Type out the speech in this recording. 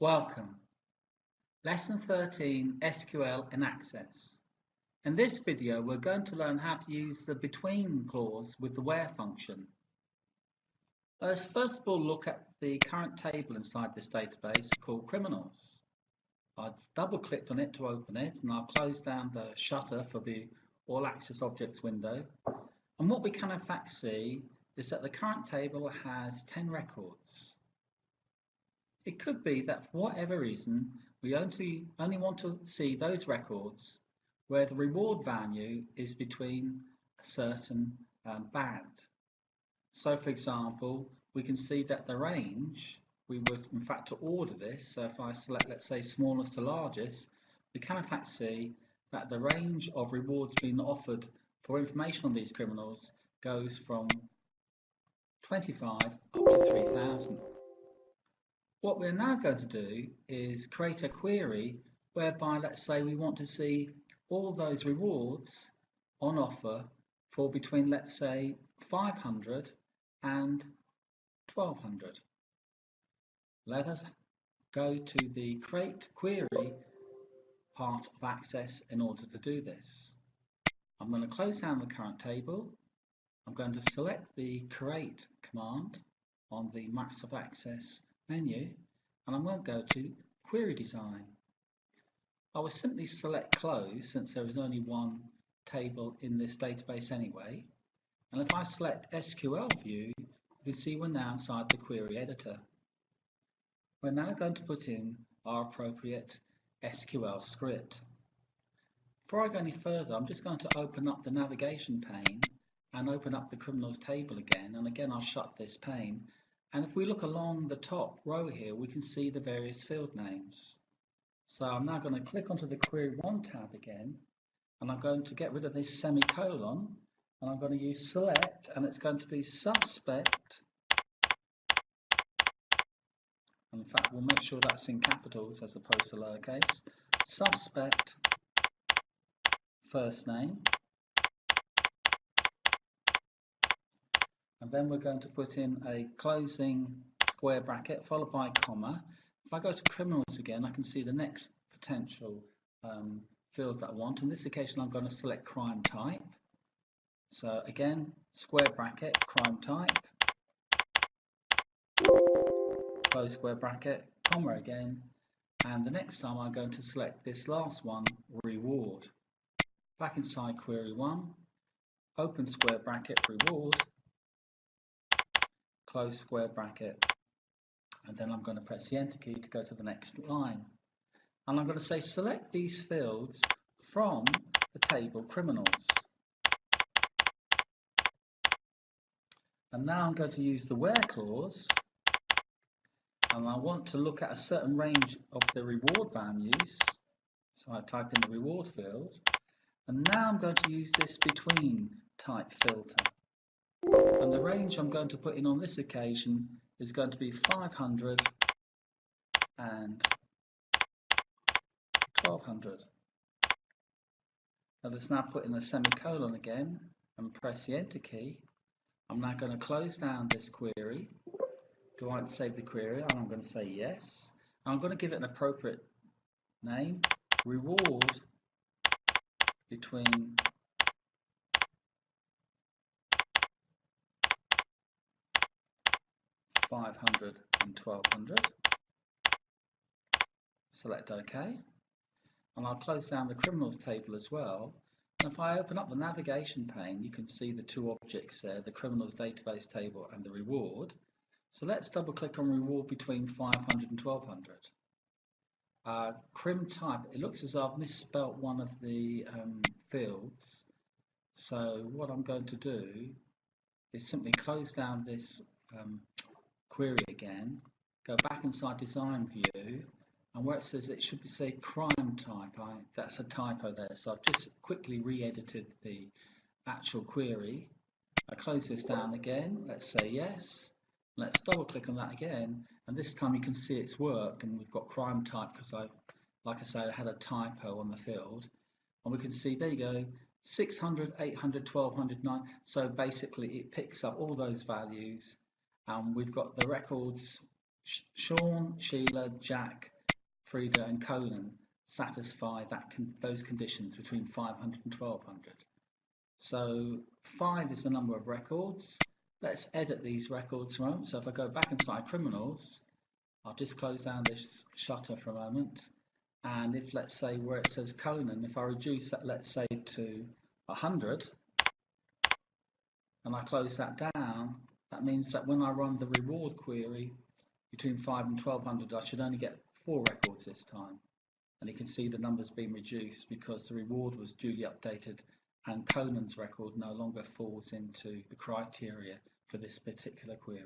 Welcome. Lesson 13, SQL and Access. In this video, we're going to learn how to use the between clause with the where function. Let's first of all look at the current table inside this database called criminals. I've double-clicked on it to open it, and I'll close down the shutter for the All Access Objects window. And what we can in fact see is that the current table has 10 records. It could be that for whatever reason, we only want to see those records where the reward value is between a certain band. So for example, we can see that the range, we would in fact to order this, so if I select, let's say, smallest to largest, we can in fact see that the range of rewards being offered for information on these criminals goes from 25 up to 3,000. What we're now going to do is create a query whereby, let's say, we want to see all those rewards on offer for between, let's say, 500 and 1200. Let us go to the create query part of Access in order to do this. I'm going to close down the current table. I'm going to select the create command on the Microsoft Access menu, and I'm going to go to Query Design. I will simply select Close since there is only one table in this database anyway. And if I select SQL View, you can see we're now inside the query editor. We're now going to put in our appropriate SQL script. Before I go any further, I'm just going to open up the navigation pane and open up the criminals table again. And again, I'll shut this pane. And if we look along the top row here, we can see the various field names. So I'm now going to click onto the Query 1 tab again, and I'm going to get rid of this semicolon, and I'm going to use select, and it's going to be suspect. And in fact, we'll make sure that's in capitals as opposed to lowercase. Suspect first name. And then we're going to put in a closing square bracket followed by a comma. If I go to criminals again, I can see the next potential field that I want. On this occasion, I'm going to select crime type. So again, square bracket, crime type, close square bracket, comma again. And the next time I'm going to select this last one, reward. Back inside query 1, open square bracket, reward, close square bracket, and then I'm going to press the enter key to go to the next line. And I'm going to say select these fields from the table criminals. And now I'm going to use the where clause, and I want to look at a certain range of the reward values. So I type in the reward field, and now I'm going to use this between type filter. And the range I'm going to put in on this occasion is going to be 500 and 1200. Now let's now put in a semicolon again and press the enter key. I'm now going to close down this query. Do I want to save the query? And I'm going to say yes. And I'm going to give it an appropriate name, reward between 500 and 1200. Select OK. And I'll close down the criminals table as well. And if I open up the navigation pane, you can see the two objects there, the criminals database table and the reward. So let's double click on reward between 500 and 1200. Crim type, it looks as though I've misspelt one of the fields. So what I'm going to do is simply close down this query again, go back inside design view, and where it says it should say crime type, that's a typo there. So I've just quickly re-edited the actual query. I close this down again, let's say yes. Let's double click on that again, and this time you can see it's worked, and we've got crime type because like I say, I had a typo on the field. And we can see, there you go, 600, 800, 1200, 9. So basically it picks up all those values, and we've got the records Sean, Sheila, Jack, Frida and Conan satisfy those conditions between 500 and 1200. So 5 is the number of records. Let's edit these records for a moment. So if I go back inside criminals, I'll just close down this shutter for a moment. And if, let's say, where it says Conan, if I reduce that, let's say, to 100, and I close that down, that means that when I run the reward query between 5 and 1200, I should only get 4 records this time. And you can see the numbers being reduced because the reward was duly updated and Conan's record no longer falls into the criteria for this particular query.